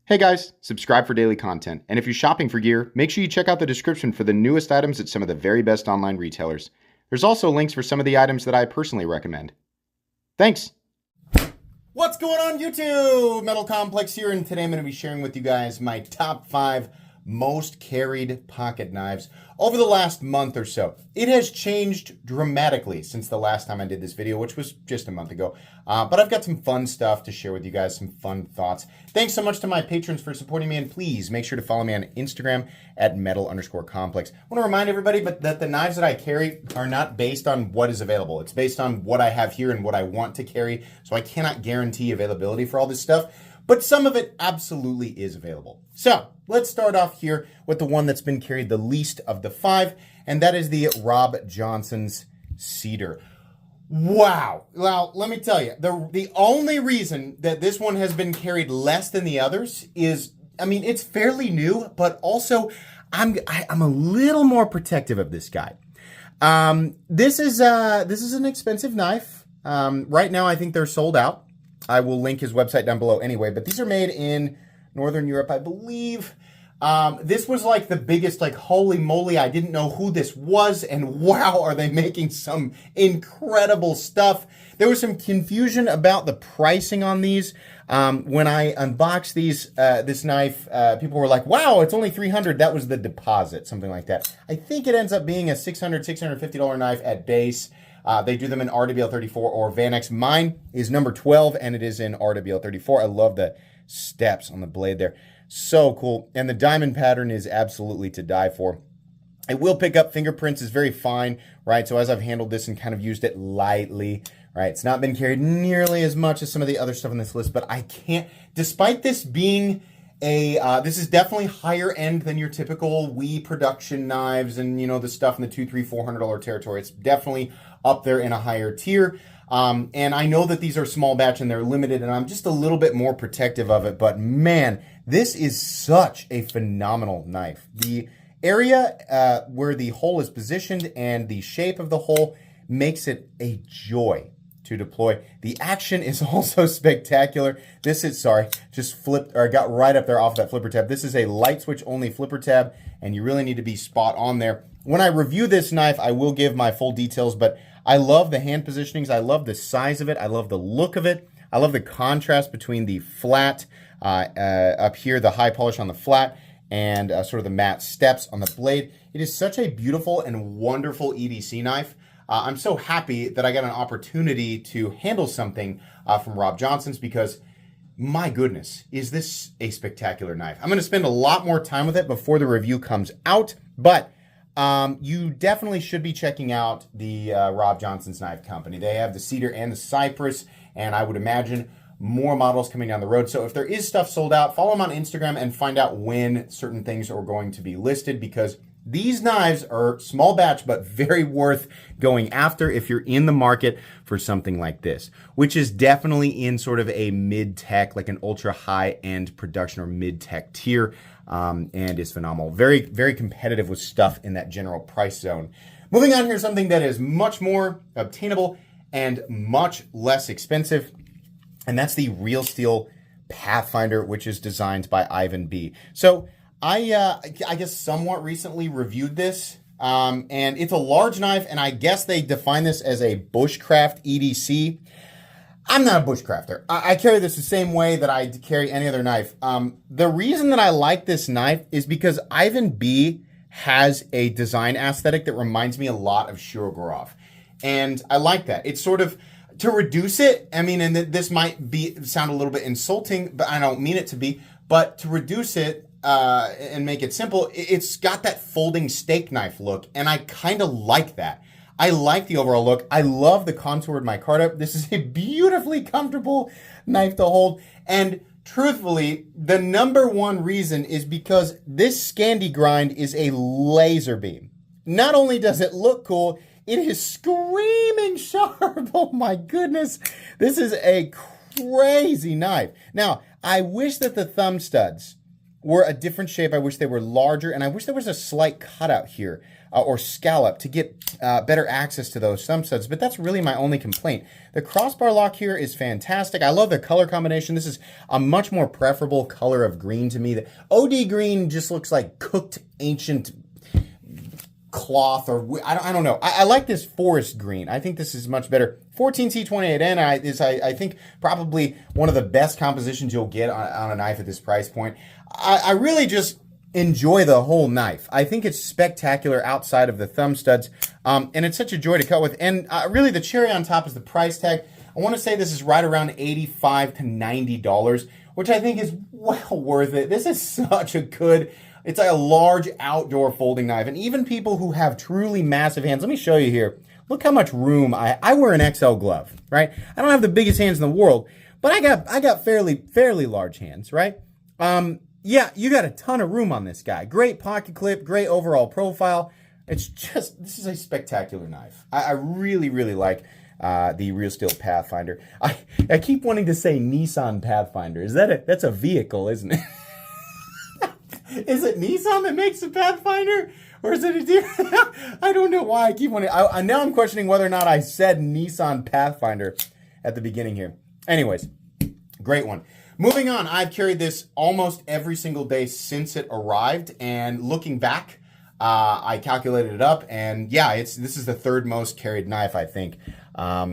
Hey guys, subscribe for daily content, and if you're shopping for gear, make sure you check out the description for the newest items at some of the very best online retailers. There's also links for some of the items that I personally recommend. Thanks! What's going on YouTube? Metal Complex here, and today I'm going to be sharing with you guys my top 5 most carried pocket knives over the last month or so. It has changed dramatically since the last time I did this video, which was just a month ago. But I've got some fun stuff to share with you guys, some fun thoughts. Thanks so much to my patrons for supporting me, and please make sure to follow me on Instagram at metal_complex. I want to remind everybody that the knives that I carry are not based on what is available. It's based on what I have here and what I want to carry, so I cannot guarantee availability for all this stuff. But some of it absolutely is available. So let's start off here with the one that's been carried the least of the 5, and that is the Johnson's Cedar. Wow. Well, let me tell you, the only reason that this one has been carried less than the others is, I mean, it's fairly new, but also I'm a little more protective of this guy. This is an expensive knife. Right now, I think they're sold out. I will link his website down below anyway, but these are made in Northern Europe, I believe. This was like the biggest, like, holy moly, I didn't know who this was, and wow, are they making some incredible stuff. There was some confusion about the pricing on these. When I unboxed this knife, people were like, wow, it's only $300. That was the deposit, something like that. I think it ends up being a $650 knife at base. They do them in RWL 34 or Vanex. Mine is number 12, and it is in RWL 34. I love the steps on the blade there. So cool. And the diamond pattern is absolutely to die for. It will pick up fingerprints, is very fine, right? So as I've handled this and kind of used it lightly, right? It's not been carried nearly as much as some of the other stuff on this list, but I can't, despite this being this is definitely higher end than your typical Wii production knives and, you know, the stuff in the $200, $300, $400 territory. It's definitely up there in a higher tier. And I know that these are small batch and they're limited, and I'm just a little bit more protective of it. But man, this is such a phenomenal knife. The area where the hole is positioned and the shape of the hole makes it a joy to deploy. The action is also spectacular. This is, sorry, just flipped, or I got right up there off that flipper tab. This is a light switch only flipper tab, and you really need to be spot on there. When I review this knife, I will give my full details, but I love the hand positionings. I love the size of it. I love the look of it. I love the contrast between the flat up here, the high polish on the flat, and sort of the matte steps on the blade. It is such a beautiful and wonderful EDC knife. I'm so happy that I got an opportunity to handle something from Johnson's, because my goodness, is this a spectacular knife. I'm going to spend a lot more time with it before the review comes out, but you definitely should be checking out the Johnson's Knife Company. They have the Cedar and the Cypress, and I would imagine more models coming down the road. So if there is stuff sold out, follow them on Instagram and find out when certain things are going to be listed, because these knives are small batch, but very worth going after if you're in the market for something like this, which is definitely in sort of a mid-tech, like an ultra high-end production or mid-tech tier, and is phenomenal. Very, very competitive with stuff in that general price zone. Moving on here, something that is much more obtainable and much less expensive, and that's the Real Steel Pathfinder, which is designed by Ivan B. So I guess somewhat recently reviewed this, and it's a large knife, and I guess they define this as a bushcraft EDC. I'm not a bushcrafter. I carry this the same way that I carry any other knife. The reason that I like this knife is because Ivan B has a design aesthetic that reminds me a lot of Shirogorov, and I like that. It's sort of, to reduce it, I mean, and this might sound a little bit insulting, but I don't mean it to be, but to reduce it, and make it simple, it's got that folding steak knife look, and I kind of like that. I like the overall look. I love the contour of my micarta. This is a beautifully comfortable knife to hold, and truthfully, the number one reason is because this Scandi grind is a laser beam. Not only does it look cool, it is screaming sharp. Oh my goodness, this is a crazy knife. Now, I wish that the thumb studs were a different shape. I wish they were larger, and I wish there was a slight cutout here or scallop to get better access to those thumb studs, but that's really my only complaint. The crossbar lock here is fantastic. I love the color combination. This is a much more preferable color of green to me. The OD green just looks like cooked ancient cloth, or I don't know. I like this forest green. I think this is much better. 14C28N is, I think, probably one of the best compositions you'll get on a knife at this price point. I really just enjoy the whole knife. I think it's spectacular outside of the thumb studs, and it's such a joy to cut with. And really, the cherry on top is the price tag. I want to say this is right around $85 to $90, which I think is well worth it. This is such a good... It's like a large outdoor folding knife. And even people who have truly massive hands, let me show you here. Look how much room I wear an XL glove, right? I don't have the biggest hands in the world, but I got fairly large hands, right? Yeah, you got a ton of room on this guy. Great pocket clip, great overall profile. It's just, this is a spectacular knife. I really, really like the Real Steel Pathfinder. I keep wanting to say Nissan Pathfinder. That's a vehicle, isn't it? Is it Nissan that makes the Pathfinder? Or is it a different? I don't know why I keep wanting. Now I'm questioning whether or not I said Nissan Pathfinder at the beginning here. Anyways, great one. Moving on, I've carried this almost every single day since it arrived. And looking back, I calculated it up. And yeah, this is the third most carried knife, I think,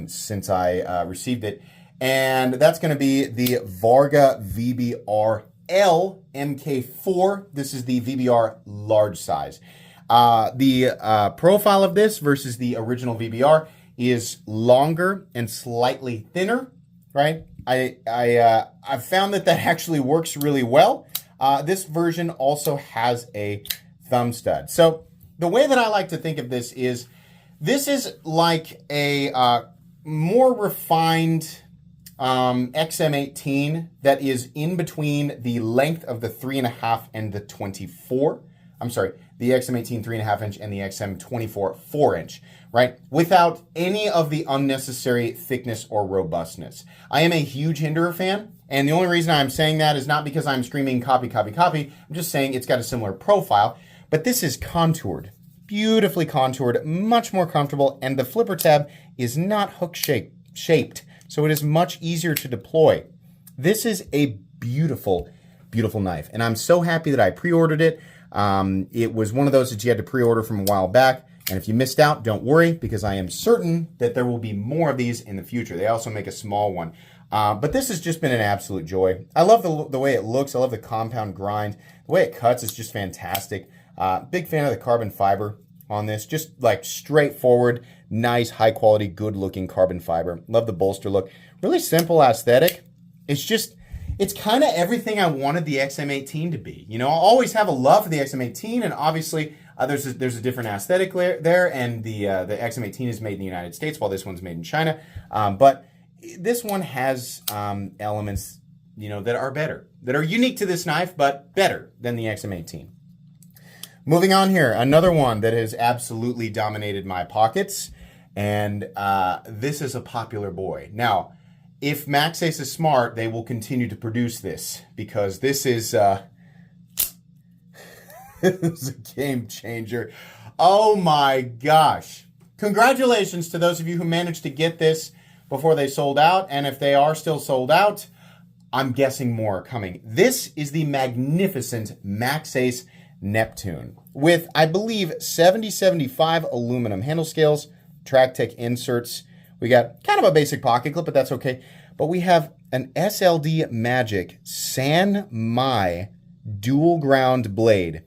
since I received it. And that's going to be the Varga VBR L MK4. This is the VBR large size. The profile of this versus the original VBR is longer and slightly thinner, right? I've found that actually works really well. This version also has a thumb stud. So the way that I like to think of this is like a more refined XM18 that is in between the length of the 3.5 and the 24. I'm sorry, the XM18 3.5 inch and the XM24 4 inch, right? Without any of the unnecessary thickness or robustness. I am a huge Hinderer fan, and the only reason I'm saying that is not because I'm screaming copy, copy, copy. I'm just saying it's got a similar profile, but this is contoured, beautifully contoured, much more comfortable, and the flipper tab is not hook shaped. So it is much easier to deploy. This is a beautiful, beautiful knife. And I'm so happy that I pre-ordered it. It was one of those that you had to pre-order from a while back. And if you missed out, don't worry, because I am certain that there will be more of these in the future. They also make a small one. But this has just been an absolute joy. I love the way it looks. I love the compound grind. The way it cuts is just fantastic. Big fan of the carbon fiber on this. Just like straightforward, nice, high quality, good looking carbon fiber. Love the bolster look. Really simple aesthetic. It's kind of everything I wanted the XM18 to be. You know, I always have a love for the XM18, and obviously there's a different aesthetic there, and the XM18 is made in the United States while this one's made in China. But this one has elements, you know, that are better, that are unique to this knife, but better than the XM18. Moving on here, another one that has absolutely dominated my pockets, and this is a popular boy. Now, if Maxace is smart, they will continue to produce this, because this is this is a game changer. Oh my gosh. Congratulations to those of you who managed to get this before they sold out, and if they are still sold out, I'm guessing more are coming. This is the magnificent Maxace Neptune with, I believe, 7075 aluminum handle scales, TrackTech inserts. We got kind of a basic pocket clip, but that's okay. But we have an SLD Magic San Mai dual ground blade.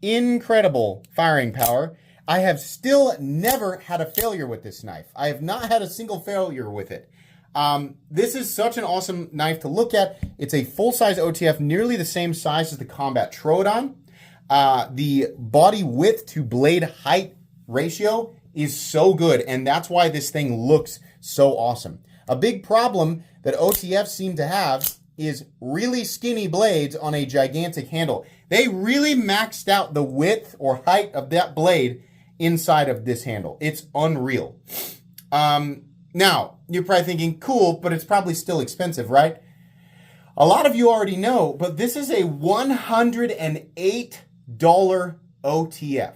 Incredible firing power. I have still never had a failure with this knife. I have not had a single failure with it. This is such an awesome knife to look at. It's a full-size OTF, nearly the same size as the Combat Troodon. The body width to blade height ratio is so good, and that's why this thing looks so awesome. A big problem that OTFs seem to have is really skinny blades on a gigantic handle. They really maxed out the width or height of that blade inside of this handle. It's unreal. Now, you're probably thinking, cool, but it's probably still expensive, right? A lot of you already know, but this is a $108 OTF.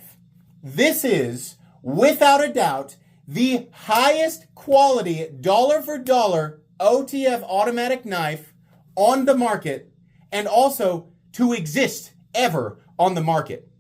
This is, without a doubt, the highest quality dollar for dollar OTF automatic knife on the market, and also to exist ever on the market.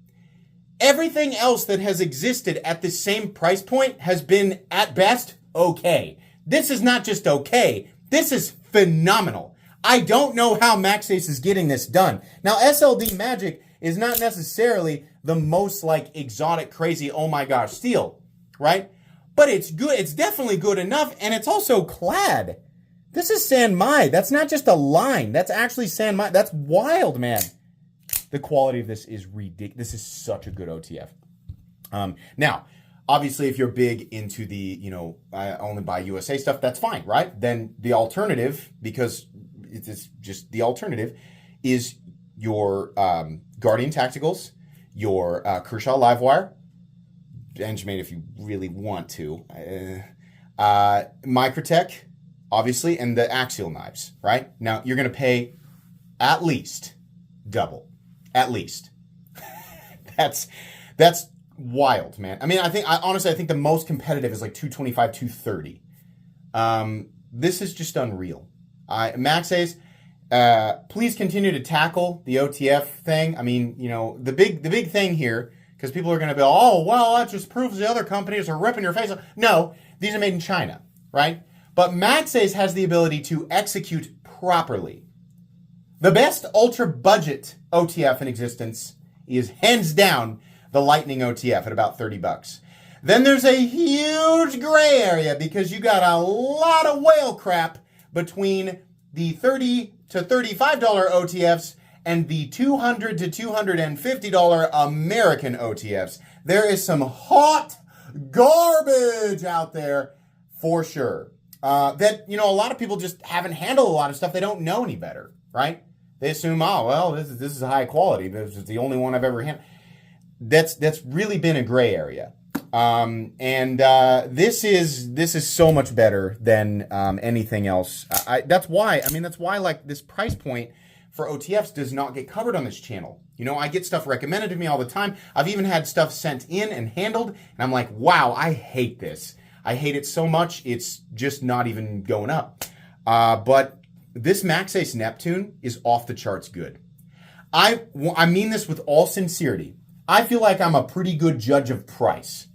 Everything else that has existed at the same price point has been, at best, okay. This is not just okay, this is phenomenal. I don't know how Maxace is getting this done. Now, SLD Magic is not necessarily the most like exotic, crazy, oh my gosh, steel, right? But it's good. It's definitely good enough, and it's also clad. This is San Mai. That's not just a line. That's actually San Mai. That's wild, man. The quality of this is ridiculous. This is such a good OTF. Now, obviously, if you're big into the, I only buy USA stuff, that's fine, right? Then the alternative, because it's just the alternative, is your Guardian Tacticals, your Kershaw Livewire, Benjamin if you really want to, Microtech, obviously, and the Axial knives, right? Now, you're going to pay at least double. At least. That's wild, man. I mean, honestly, I think the most competitive is like 225, 230. This is just unreal. Maxace, please continue to tackle the OTF thing. I mean, the big thing here, because people are going to be, oh, well, that just proves the other companies are ripping your face off. No, these are made in China, right? But Maxace has the ability to execute properly. The best ultra-budget OTF in existence is, hands down, the Lightning OTF at about $30. Then there's a huge gray area because you got a lot of whale crap between the $30 to $35 OTFs and the $200 to $250 American OTFs. There is some hot garbage out there for sure. That, a lot of people just haven't handled a lot of stuff. They don't know any better, right? They assume, oh, well, this is high quality. This is the only one I've ever handled. That's really been a gray area. This is so much better than anything else. That's why like this price point for OTFs does not get covered on this channel. I get stuff recommended to me all the time. I've even had stuff sent in and handled, and I'm like, wow, I hate this. I hate it so much, it's just not even going up. But this Maxace Neptune is off the charts good. I mean this with all sincerity. I feel like I'm a pretty good judge of price.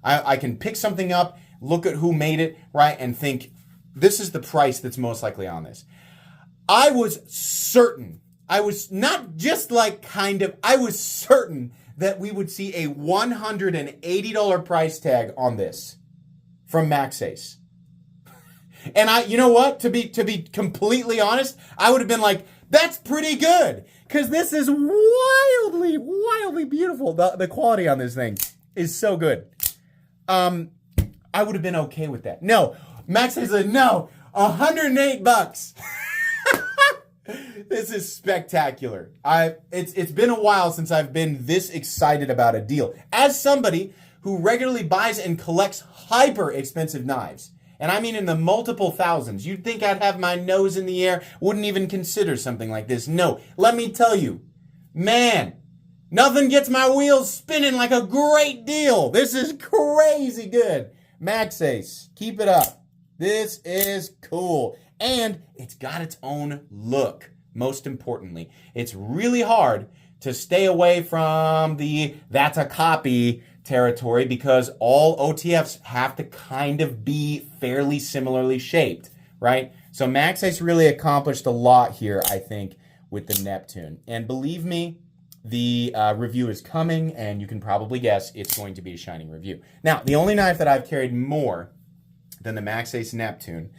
I can pick something up, look at who made it, right, and think, this is the price that's most likely on this. I was certain, I was not just like kind of, I was certain that we would see a $180 price tag on this from Maxace. And you know what? To be completely honest, I would have been like, that's pretty good. Because this is wildly, wildly beautiful. The quality on this thing is so good. I would have been okay with that. No, Maxace said, no, $108. This is spectacular. It's been a while since I've been this excited about a deal. As somebody who regularly buys and collects hyper expensive knives, and I mean in the multiple thousands, you'd think I'd have my nose in the air, wouldn't even consider something like this. No, let me tell you, man, nothing gets my wheels spinning like a great deal. This is crazy good. Maxace, keep it up. This is cool. And it's got its own look, most importantly. It's really hard to stay away from the that's a copy territory because all OTFs have to kind of be fairly similarly shaped, right? So Maxace really accomplished a lot here, I think, with the Neptune. And believe me, the review is coming, and you can probably guess it's going to be a shining review. Now, the only knife that I've carried more than the Maxace Neptune,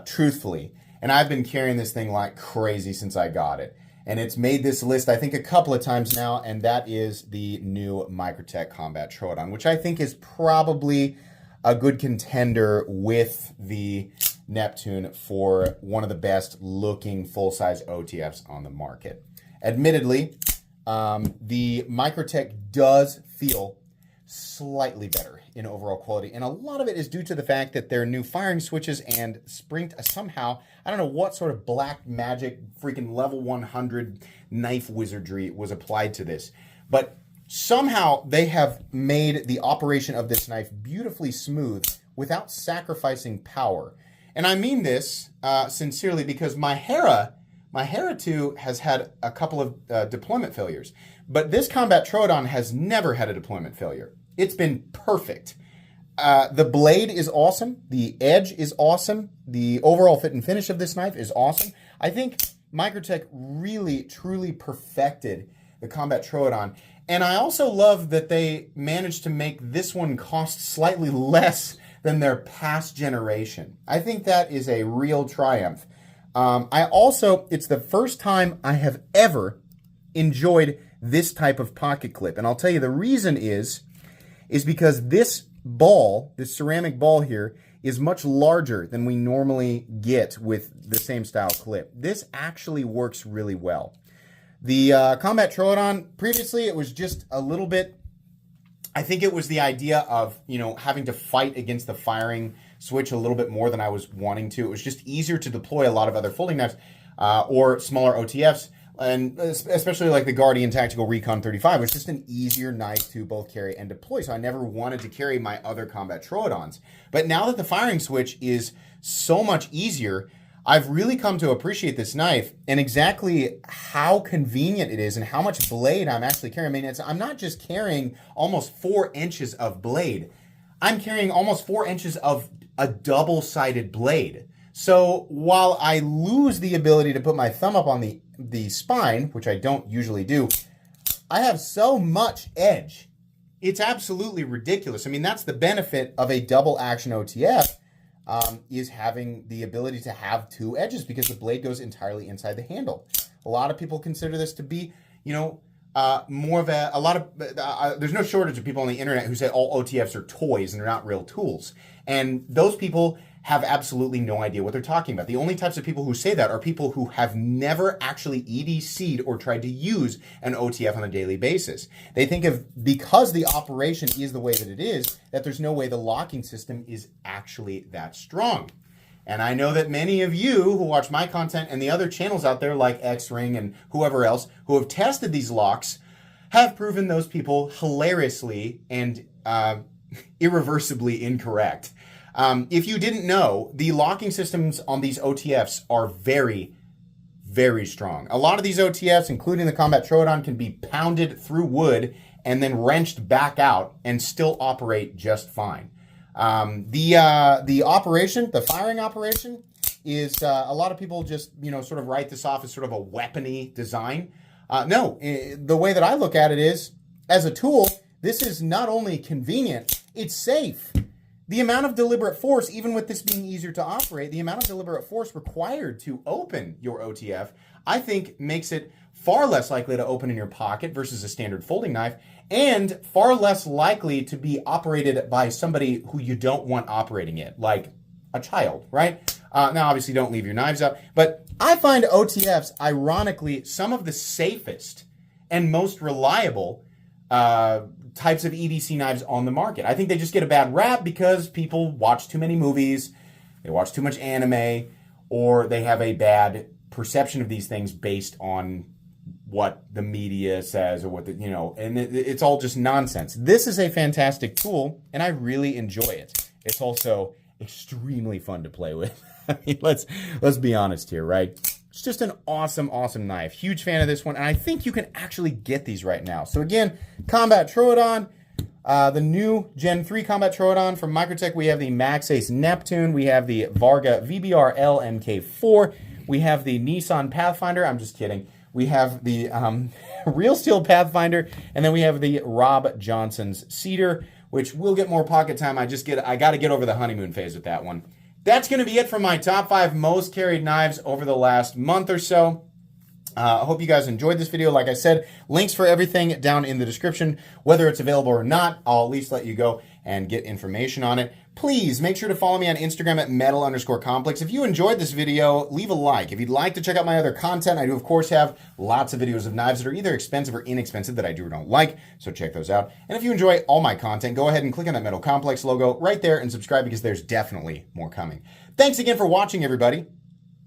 truthfully, and I've been carrying this thing like crazy since I got it, and it's made this list, I think, a couple of times now, and that is the new Microtech Combat Troodon, which I think is probably a good contender with the Neptune for one of the best looking full-size OTFs on the market. Admittedly, the Microtech does feel slightly better. in overall quality. And a lot of it is due to the fact that their new firing switches and spring somehow, I don't know what sort of black magic, freaking level 100 knife wizardry was applied to this. But somehow they have made the operation of this knife beautifully smooth without sacrificing power. And I mean this sincerely because my Hera 2 has had a couple of deployment failures. But this Combat Troodon has never had a deployment failure. It's been perfect. The blade is awesome. The edge is awesome. The overall fit and finish of this knife is awesome. I think Microtech really, truly perfected the Combat Troodon. And I also love that they managed to make this one cost slightly less than their past generation. I think that is a real triumph. It's the first time I have ever enjoyed this type of pocket clip. And I'll tell you the reason is because this ball, this ceramic ball here, is much larger than we normally get with the same style clip. This actually works really well. The Combat Troodon, previously it was just a little bit, I think it was the idea of, having to fight against the firing switch a little bit more than I was wanting to. It was just easier to deploy a lot of other folding knives or smaller OTFs. And especially like the Guardian Tactical Recon 35 was just an easier knife to both carry and deploy. So I never wanted to carry my other Combat Troodons. But now that the firing switch is so much easier, I've really come to appreciate this knife and exactly how convenient it is and how much blade I'm actually carrying. I mean, I'm not just carrying almost 4 inches of blade. I'm carrying almost 4 inches of a double-sided blade. So while I lose the ability to put my thumb up on the spine, which I don't usually do, I have so much edge. It's absolutely ridiculous. I mean, that's the benefit of a double action OTF, is having the ability to have 2 edges because the blade goes entirely inside the handle. A lot of people consider this to be, more of there's no shortage of people on the internet who say all OTFs are toys and they're not real tools. And those people have absolutely no idea what they're talking about. The only types of people who say that are people who have never actually EDC'd or tried to use an OTF on a daily basis. They think because the operation is the way that it is, that there's no way the locking system is actually that strong. And I know that many of you who watch my content and the other channels out there like X-Ring and whoever else who have tested these locks have proven those people hilariously and irreversibly incorrect. If you didn't know, the locking systems on these OTFs are very, very strong. A lot of these OTFs, including the Combat Troodon, can be pounded through wood and then wrenched back out and still operate just fine. The operation, the firing operation, is a lot of people just sort of write this off as sort of a weapony design. No, the way that I look at it is, as a tool, this is not only convenient, it's safe. The amount of deliberate force, even with this being easier to operate, the amount of deliberate force required to open your OTF, I think makes it far less likely to open in your pocket versus a standard folding knife, and far less likely to be operated by somebody who you don't want operating it, like a child, right? Now, obviously, don't leave your knives out, but I find OTFs, ironically, some of the safest and most reliable types of EDC knives on the market. I think they just get a bad rap because people watch too many movies, they watch too much anime, or they have a bad perception of these things based on what the media says or what and it's all just nonsense. This is a fantastic tool, and I really enjoy it. It's also extremely fun to play with. I mean, let's be honest here, right? It's just an awesome, awesome knife. Huge fan of this one, and I think you can actually get these right now. So again, Combat Troodon, the new Gen 3 Combat Troodon from Microtech. We have the Maxace Neptune. We have the Varga VBR LMK4. We have the Nissan Pathfinder. I'm just kidding. We have the Real Steel Pathfinder, and then we have the Rob Johnson's Cedar, which will get more pocket time. I got to get over the honeymoon phase with that one. That's going to be it for my top 5 most carried knives over the last month or so. I hope you guys enjoyed this video. Like I said, links for everything down in the description. Whether it's available or not, I'll at least let you go and get information on it. Please make sure to follow me on Instagram at metal_complex. If you enjoyed this video, leave a like. If you'd like to check out my other content, I do, of course, have lots of videos of knives that are either expensive or inexpensive that I do or don't like, so check those out. And if you enjoy all my content, go ahead and click on that Metal Complex logo right there and subscribe because there's definitely more coming. Thanks again for watching, everybody,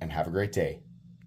and have a great day.